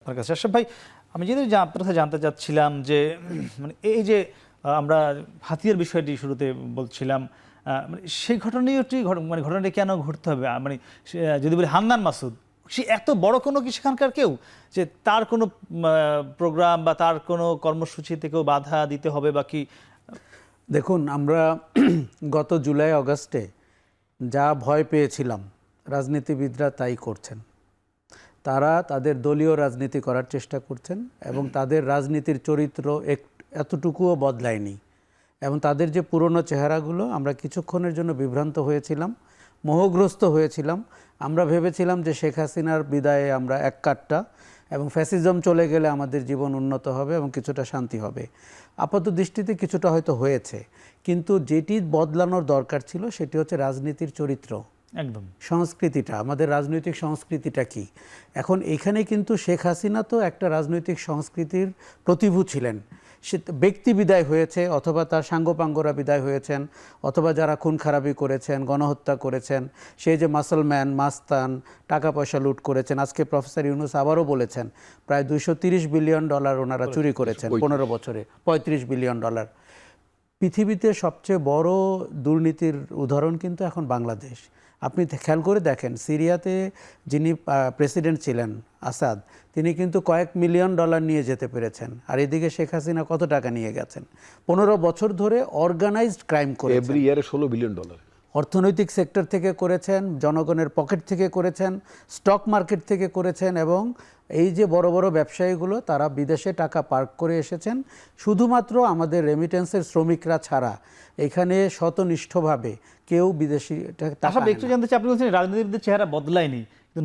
আপনার কাছে। আশরাফ ভাই, আমি যদি আপনার কাছে জানতে চাচ্ছিলাম যে মানে এই যে আমরা হাতিয়ার বিষয়টি শুরুতে বলছিলাম, মানে সেই ঘটনাটি মানে ঘটনাটি কেন ঘটতে হবে? মানে যদি বলি হান্নান মাসুদ, সে এত বড় কোনো কি সেখানকার কেউ যে তার কোনো প্রোগ্রাম বা তার কোনো কর্মসূচি থেকেও বাধা দিতে হবে বা কি? দেখুন, আমরা গত জুলাই আগস্টে যা ভয় পেয়েছিলাম রাজনীতিবিদরা তাই করছেন। তারা তাদের দলীয় রাজনীতি করার চেষ্টা করছেন এবং তাদের রাজনীতির চরিত্র এতটুকুও বদলায়নি। এবং তাদের যে পুরনো চেহারাগুলো, আমরা কিছুক্ষণের জন্য বিভ্রান্ত হয়েছিলাম, মোহগ্রস্ত হয়েছিলাম। আমরা ভেবেছিলাম যে শেখ হাসিনার বিদায়ে আমরা এক কাট্টা এবং ফ্যাসিজম চলে গেলে আমাদের জীবন উন্নত হবে এবং কিছুটা শান্তি হবে। আপাত দৃষ্টিতে কিছুটা হয়তো হয়েছে, কিন্তু যেটি বদলানোর দরকার ছিল সেটি হচ্ছে রাজনীতির চরিত্র, একদম সংস্কৃতিটা। আমাদের রাজনৈতিক সংস্কৃতিটা কি? এখন এখানে কিন্তু শেখ হাসিনা তো একটা রাজনৈতিক সংস্কৃতির প্রতিভূ ছিলেন। সে ব্যক্তি বিদায় হয়েছে, অথবা তার সাঙ্গপাঙ্গরা বিদায় হয়েছেন, অথবা যারা খুন খারাপি করেছেন, গণহত্যা করেছেন, সেই যে মাসলম্যান, মাস্তান, টাকা পয়সা লুট করেছেন। আজকে প্রফেসর ইউনুস আবারও বলেছেন প্রায় $230 বিলিয়ন ওনারা চুরি করেছেন 15 বছরে, $35 বিলিয়ন। পৃথিবীতে সবচেয়ে বড় দুর্নীতির উদাহরণ কিন্তু এখন বাংলাদেশ। আপনি খেয়াল করে দেখেন, সিরিয়াতে যিনি প্রেসিডেন্ট ছিলেন আসাদ, তিনি কিন্তু কয়েক মিলিয়ন ডলার নিয়ে যেতে পেরেছেন। আর এদিকে শেখ হাসিনা কত টাকা নিয়ে গেছেন? 15 বছর ধরে অর্গানাইজড ক্রাইম করে, এভরি ইয়ারে $16 বিলিয়ন। অর্থনৈতিক সেক্টর থেকে করেছেন, জনগণের পকেট থেকে করেছেন, স্টক মার্কেট থেকে করেছেন। এবং এই যে বড় বড় ব্যবসায়ীগুলো, তারা বিদেশে টাকা পার্ক করে এসেছেন শুধুমাত্র আমাদের রেমিটেন্সের শ্রমিকরা ছাড়া। এখানে শতনিষ্ঠভাবে কেউ বিদেশি টাকা। একটু জানতে চাই, আপনি বলছেন রাজনীতিবিদদের চেহারা বদলায়নি,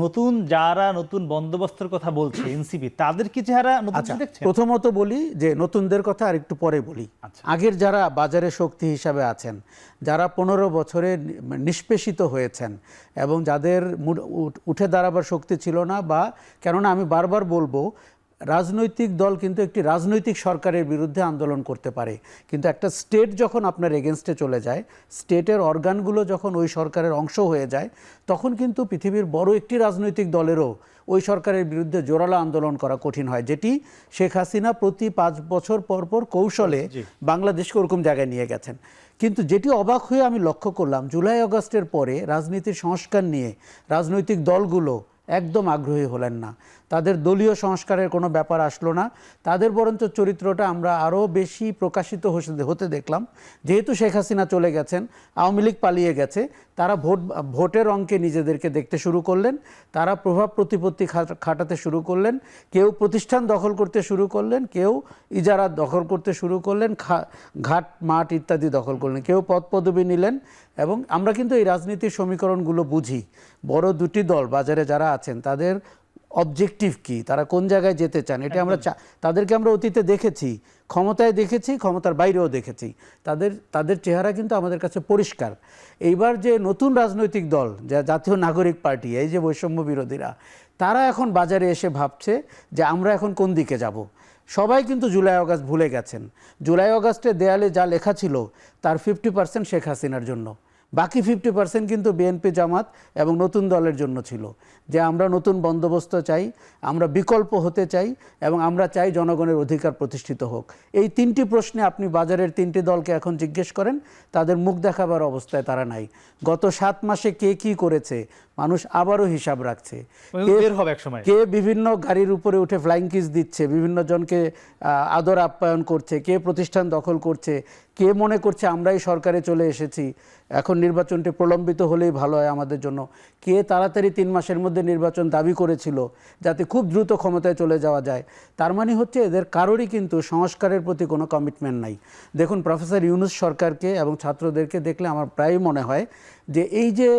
নতুন যারা নতুন বন্দোবস্তের কথা বলছে এনসিপি, তাদের কি চেহারা নতুন দেখছেন? প্রথমত বলি যে নতুনদের কথা আর একটু পরে বলি। আগের যারা বাজারে শক্তি হিসাবে আছেন, যারা 15 বছরে নিষ্পেষিত হয়েছেন এবং যাদের উঠে দাঁড়াবার শক্তি ছিল না, বা কেননা আমি বারবার বলবো, রাজনৈতিক দল কিন্তু একটি রাজনৈতিক সরকারের বিরুদ্ধে আন্দোলন করতে পারে, কিন্তু একটা স্টেট যখন আপনার এগেনস্টে চলে যায়, স্টেটের অর্গানগুলো যখন ওই সরকারের অংশ হয়ে যায়, তখন কিন্তু পৃথিবীর বড় একটি রাজনৈতিক দলেরও ওই সরকারের বিরুদ্ধে জোরালো আন্দোলন করা কঠিন হয়, যেটি শেখ হাসিনা প্রতি 5 বছর পর পর কৌশলে বাংলাদেশকে ওরকম জায়গায় নিয়ে গেছেন। কিন্তু যেটি অবাক হয়ে আমি লক্ষ্য করলাম, জুলাই আগস্টের পরে রাজনীতির সংস্কার নিয়ে রাজনৈতিক দলগুলো একদম আগ্রহী হলেন না। তাদের দলীয় সংস্কারের কোনো ব্যাপার আসলো না। তাদের বরঞ্চ চরিত্রটা আমরা আরও বেশি প্রকাশিত হতে দেখলাম। যেহেতু শেখ হাসিনা চলে গেছেন, আওয়ামী লীগ পালিয়ে গেছে, তারা ভোটের অঙ্কে নিজেদেরকে দেখতে শুরু করলেন, তারা প্রভাব প্রতিপত্তি খাটাতে শুরু করলেন, কেউ প্রতিষ্ঠান দখল করতে শুরু করলেন, কেউ ইজারা দখল করতে শুরু করলেন, ঘাট মাঠ ইত্যাদি দখল করলেন, কেউ পদ পদবি নিলেন। এবং আমরা কিন্তু এই রাজনীতির সমীকরণগুলো বুঝি। বড় দুটি দল বাজারে যারা আছেন, তাদের অবজেক্টিভ কি, তারা কোন জায়গায় যেতে চান, এটা আমরা তাদেরকে আমরা অতীতে দেখেছি, ক্ষমতায় দেখেছি, ক্ষমতার বাইরেও দেখেছি। তাদের চেহারা কিন্তু আমাদের কাছে পরিষ্কার। এইবার যে নতুন রাজনৈতিক দল, যা জাতীয় নাগরিক পার্টি, এই যে বৈষম্য বিরোধীরা, তারা এখন বাজারে এসে ভাবছে যে আমরা এখন কোন দিকে যাব। সবাই কিন্তু জুলাই আগস্ট ভুলে গেছেন। জুলাই আগস্টে দেয়ালে যা লেখা ছিল তার 50% শেখ হাসিনার জন্য, বাকি 50% কিন্তু বিএনপি, জামাত এবং নতুন দলের জন্য ছিল। যে আমরা নতুন বন্দোবস্ত চাই, আমরা বিকল্প হতে চাই, এবং আমরা চাই জনগণের অধিকার প্রতিষ্ঠিত হোক। এই 3টি প্রশ্নে আপনি বাজারের 3টি দলকে এখন জিজ্ঞেস করেন, তাদের মুখ দেখাবার অবস্থায় তারা নাই। গত 7 মাসে কে কি করেছে মানুষ আবারও হিসাব রাখছে। কে বিভিন্ন গাড়ির উপরে উঠে ফ্লাইং কিস দিচ্ছে, বিভিন্ন জনকে আদর আপ্যায়ন করছে, কে প্রতিষ্ঠান দখল করছে, কে মনে করছে আমরাই সরকারে চলে এসেছি, এখন নির্বাচনটি প্রলম্বিত হলেই ভালো হয় আমাদের জন্য, কে তাড়াতাড়ি 3 মাসের মধ্যে নির্বাচন দাবি করেছিল যাতে খুব দ্রুত ক্ষমতায় চলে যাওয়া যায়। তার মানে হচ্ছে এদের কারোরই কিন্তু সংস্কারের প্রতি কোনো কমিটমেন্ট নাই। দেখুন, প্রফেসর ইউনুস সরকারকে এবং ছাত্রদেরকে দেখলে আমার প্রায় মনে হয় যে এই যে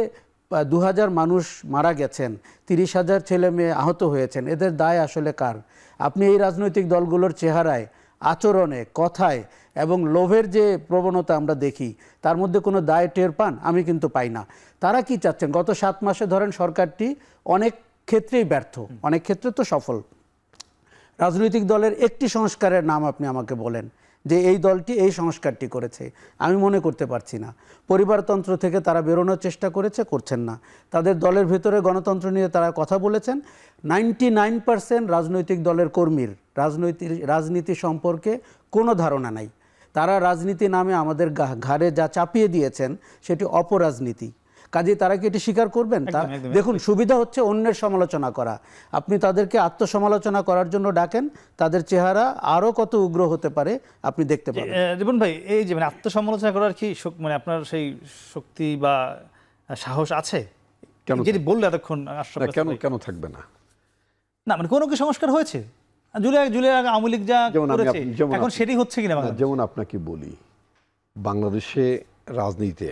2000 মানুষ মারা গেছেন, 30,000 ছেলে মেয়ে আহত হয়েছেন, এদের দায় আসলে কার? আপনি এই রাজনৈতিক দলগুলোর চেহারায়, আচরণে, কথায় এবং লোভের যে প্রবণতা আমরা দেখি, তার মধ্যে কোনো দায় টের পান? আমি কিন্তু পাই না। তারা কি চাচ্ছেন? গত 7 মাসে ধরেন সরকারটি অনেক ক্ষেত্রেই ব্যর্থ, অনেক ক্ষেত্রে তো সফল। রাজনৈতিক দলের একটি সংস্কারের নাম আপনি আমাকে বলেন যে এই দলটি এই সংস্কারটি করেছে? আমি মনে করতে পারছি না। পরিবারতন্ত্র থেকে তারা বেরোনোর চেষ্টা করেছে, করছেন না। তাদের দলের ভেতরে গণতন্ত্র নিয়ে তারা কথা বলেছেন। 99% রাজনৈতিক দলের কর্মীর রাজনীতি সম্পর্কে কোনো ধারণা নাই। তারা রাজনীতি নামে আমাদের ঘাড়ে যা চাপিয়ে দিয়েছেন সেটি অপরাজনীতি। কাজে তারা কি এটি স্বীকার করবেন? দেখুন, সুবিধা হচ্ছে অন্যের সমালোচনা করা। আপনি তাদেরকে আত্মসমালোচনা করার জন্য ডাকেন, তাদের চেহারা আরও কত উগ্র হতে পারে আপনি দেখতে পাবেন। রিপন ভাই, এই যে মানে আত্মসমালোচনা করার কি মানে আপনার সেই শক্তি বা সাহস আছে? যেটি বললে এতক্ষণ কেন থাকবে না? না মানে কোনো কি সংস্কার হয়েছে? জুলাই আগে আওয়ামী লীগ যা করেছে এখন সেটি হচ্ছে কিনা? যেমন আপনাকে বলি, বাংলাদেশে রাজনীতিতে,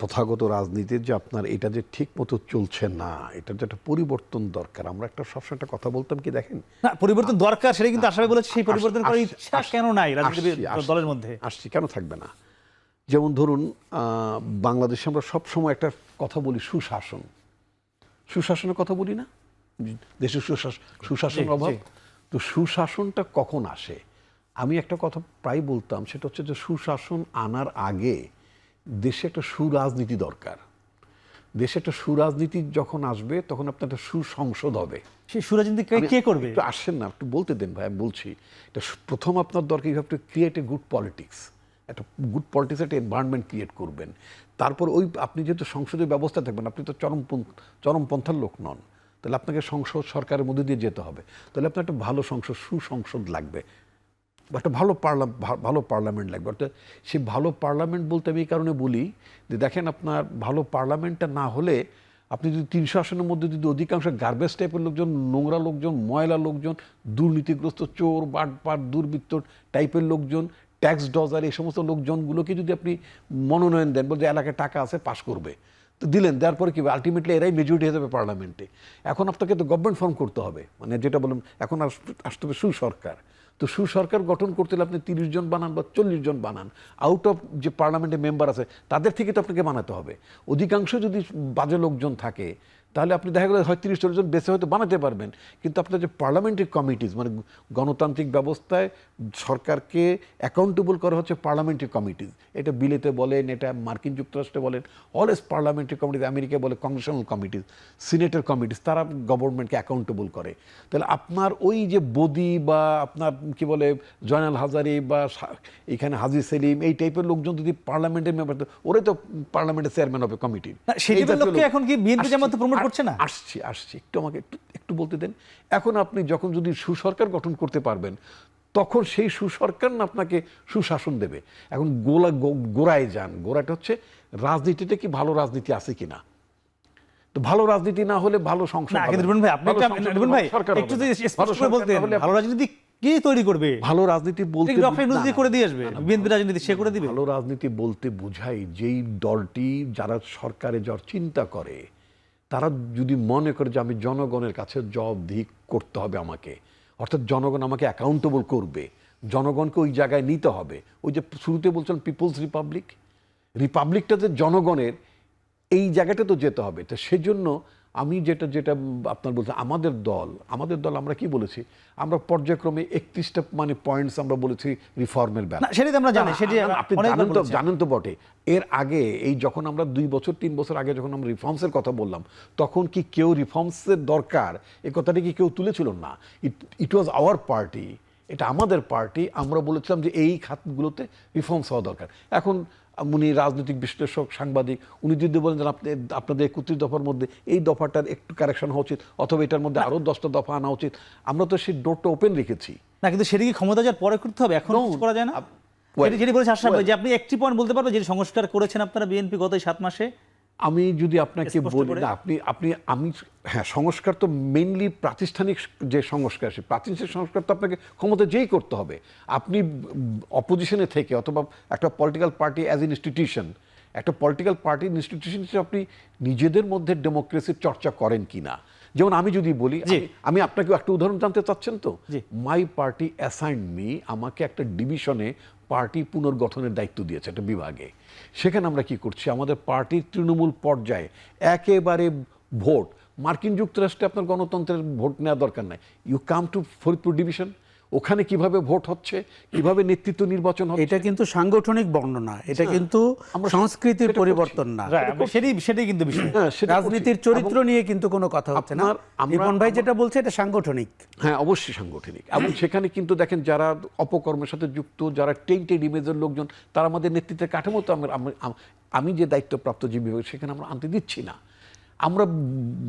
প্রথাগত রাজনীতির যে আপনার এটা যে ঠিক মতো চলছে না, এটা যে একটা পরিবর্তন দরকার। আমরা একটা সবসময় একটা কথা বলতাম কি, দেখেন না পরিবর্তন দরকার, সেটা কিন্তু আশা বলেছে। সেই পরিবর্তন করার ইচ্ছা কেন নাই রাজনীতি দলের মধ্যে? আসছি, কেন থাকবে না? যেমন ধরুন, বাংলাদেশে আমরা সবসময় একটা কথা বলি, সুশাসন। সুশাসনের কথা বলি না? দেশে সুশাসন অভাব। তো সুশাসনটা কখন আসে? আমি একটা কথা প্রায় বলতাম, সেটা হচ্ছে যে সুশাসন আনার আগে দেশে একটা সুরাজনীতি দরকার। দেশে একটা সুরাজনীতি যখন আসবে তখন আপনার একটা সুসংসদ হবে। সেই সুরাজনীতি কে করবে? একটু আসেন না, একটু বলতে দেন ভাই, আমি বলছি। এটা প্রথম আপনার দরকার, you have to create a good politics. একটা গুড পলিটিক্স, একটা এনভায়রনমেন্ট ক্রিয়েট করবেন। তারপর ওই আপনি যেহেতু সংসদীয় ব্যবস্থা থাকবেন, আপনি তো চরমপন্থার লোক নন, তাহলে আপনাকে সংসদ সরকারের মধ্যে দিয়ে যেতে হবে। তাহলে আপনার একটা ভালো সুসংসদ লাগবে, একটা ভালো পার্লামেন্ট লাগবে। অর্থাৎ সেই ভালো পার্লামেন্ট বলতে আমি এই কারণে বলি যে দেখেন, আপনার ভালো পার্লামেন্টটা না হলে আপনি যদি 300 আসনের মধ্যে যদি অধিকাংশ গার্বেজ টাইপের লোকজন, নোংরা লোকজন, ময়লা লোকজন, দুর্নীতিগ্রস্ত চোর বাটপাট দুর্বৃত্ত টাইপের লোকজন, ট্যাক্স ডজার, এই সমস্ত লোকজনগুলোকে যদি আপনি মনোনয়ন দেন, বলতে এলাকায় টাকা আছে পাস করবে, তো দিলেন, দেওয়ার পরে কি আলটিমেটলি এরাই মেজরিটি হয়ে যাবে পার্লামেন্টে। এখন আপনাকে তো গভর্নমেন্ট ফর্ম করতে হবে, মানে যেটা বললাম, এখন আসতে হবে সুসরকার। তো সুসরকার গঠন করতে হলে আপনি 30 জন বানান বা 40 জন বানান, আউট অফ যে পার্লামেন্টের মেম্বার আছে তাদের থেকে তো আপনাকে বানাতে হবে। অধিকাংশ যদি বাজে লোকজন থাকে তাহলে আপনি দেখা গেল হয় 30-40 জন বেছে হয়তো বানাতে পারবেন, কিন্তু আপনার যে পার্লামেন্টারি কমিটিজ, মানে গণতান্ত্রিক ব্যবস্থায় সরকারকে অ্যাকাউন্টেবল করা হচ্ছে পার্লামেন্টারি কমিটিজ। এটা বিলেতে বলেন, এটা মার্কিন যুক্তরাষ্ট্রে বলেন, অলওয়েজ পার্লামেন্টারি কমিটিজ, আমেরিকায় বলে কংগ্রেশনাল কমিটিজ, সিনেটের কমিটিজ, তারা গভর্নমেন্টকে অ্যাকাউন্টেবল করে। তাহলে আপনার ওই যে বদি বা আপনার কি বলে জয়নাল হাজারি বা এখানে হাজি সেলিম, এই টাইপের লোকজন যদি পার্লামেন্টের মেম্বার, ওরাই তো পার্লামেন্টের চেয়ারম্যান হবে কমিটির। এখন কি বিএনপি জামাত প্রমোট করছে না? আসছি একটু, আমাকে একটু বলতে দেন। এখন আপনি যখন যদি সুসরকার গঠন করতে পারবেন, তখন সেই সুসরকার না আপনাকে সুশাসন দেবে। এখন গোড়ায় যান। গোড়াটা হচ্ছে রাজনীতিতে কি ভালো রাজনীতি আছে কিনা। তো ভালো রাজনীতি না হলে ভালো সংসদ হবে। ভালো রাজনীতি কি তৈরি করবে? ভালো রাজনীতি বলতে করে দিয়ে আসবে বিএনপি রাজনীতি, সে করে দিবে। ভালো রাজনীতি বলতে বোঝাই যেই দলটি যারা সরকারে যাওয়ার চিন্তা করে, তারা যদি মনে করে যে আমি জনগণের কাছে জবাবদিহি করতে হবে আমাকে, অর্থাৎ জনগণ আমাকে অ্যাকাউন্টেবল করবে, জনগণকে ওই জায়গায় নিতে হবে। ওই যে শুরুতে বলছেন পিপলস রিপাবলিকটা যে জনগণের, এই জায়গাটা তো যেতে হবে। তো সেজন্য আমি যেটা আপনার বলতে, আমাদের দল আমরা কি বলেছি, আমরা পর্যায়ক্রমে 31টা মানে পয়েন্টস আমরা বলেছি রিফর্মের ব্যাপারে। সেটা আমরা জানি, সেটা আপনি জানেন তো বটে। এর আগে এই যখন আমরা 2 বছর 3 বছর আগে যখন আমরা রিফর্মসের কথা বললাম, তখন কি কেউ রিফর্মসের দরকার এই কথাটি কি কেউ তুলেছিল? না, ইট ওয়াজ আওয়ার পার্টি, এটা আমাদের পার্টি। আমরা বলেছিলাম যে এই খাতগুলোতে রিফর্মস হওয়া দরকার। এখন উনি রাজনৈতিক বিশ্লেষক, সাংবাদিক, উনি যদি বলেন যে আপনাদের 31 দফার মধ্যে এই দফাটার একটু কারেকশন হওয়া উচিত, অথবা এটার মধ্যে আরো 10টা দফা আনা উচিত, আমরা তো সেই ডোরটা ওপেন রেখেছি না। কিন্তু সেটা কি ক্ষমতা যাওয়ার পরে করতে হবে, এখন করা যায় না? যেটি বলেছে আশরাফ ভাই, যে আপনি একটি পয়েন্ট বলতে পারবেন যে সংস্কার করেছেন আপনারা বিএনপি গত 7 মাসে। আমি যদি আপনাকে বলি না, আমি হ্যাঁ, সংস্কার তো মেইনলি প্রাতিষ্ঠানিক যে সংস্কার, সেই প্রাতিষ্ঠানিক সংস্কার তো আপনাকে ক্ষমতা যেই করতে হবে। আপনি অপোজিশনে থেকে অথবা একটা পলিটিক্যাল পার্টি অ্যাজ ইনস্টিটিউশন, একটা পলিটিক্যাল পার্টি ইনস্টিটিউশন হিসেবে আপনি নিজেদের মধ্যে ডেমোক্রেসির চর্চা করেন কিনা। যেমন আমি যদি বলি, আমি আপনাকে একটা উদাহরণ জানতে চাচ্ছেন তো, মাই পার্টি অ্যাসাইন্ড মি, আমাকে একটা ডিভিশনে পার্টি পুনর্গঠনের দায়িত্ব দিয়েছে, একটা বিভাগে। সেখানে আমরা কি করছি, আমাদের পার্টির তৃণমূল পর্যায়ে একেবারে ভোট, মার্কিন যুক্তরাষ্ট্রে আপনার গণতন্ত্রের ভোট নেওয়া দরকার নাই। You come to Faridpur division, ওখানে কিভাবে ভোট হচ্ছে, কিভাবে নেতৃত্ব নির্বাচন হচ্ছে। এটা কিন্তু সাংগঠনিক বর্ণনা, এটা কিন্তু সংস্কৃতির পরিবর্তন না, সেটাই কিন্তু বিষয়। হ্যাঁ, সেটা রাজনীতির চরিত্র নিয়ে কিন্তু কোনো কথা হচ্ছে না। রিপন ভাই যেটা বলছে এটা সাংগঠনিক। হ্যাঁ, অবশ্যই সাংগঠনিক। এবং সেখানে কিন্তু দেখেন যারা অপকর্মের সাথে যুক্ত, যারা টেন্টেড ইমেজের লোকজন, তারা আমাদের নেতৃত্বের কাঠামো তো আমি যে দায়িত্বপ্রাপ্ত যে বিভাগ সেখানে আমরা আনতে দিচ্ছি না। আমরা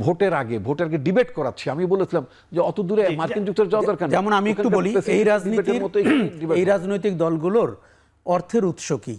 ভোটের আগে ডিবেট করাচ্ছি। আমি বলেছিলাম যে অত দূরে মার্কিন যুক্তরাষ্ট্র যাওয়া দরকার নেই। যেমন আমি একটু বলি, এই রাজনৈতিক দলগুলোর অর্থের উৎস কি?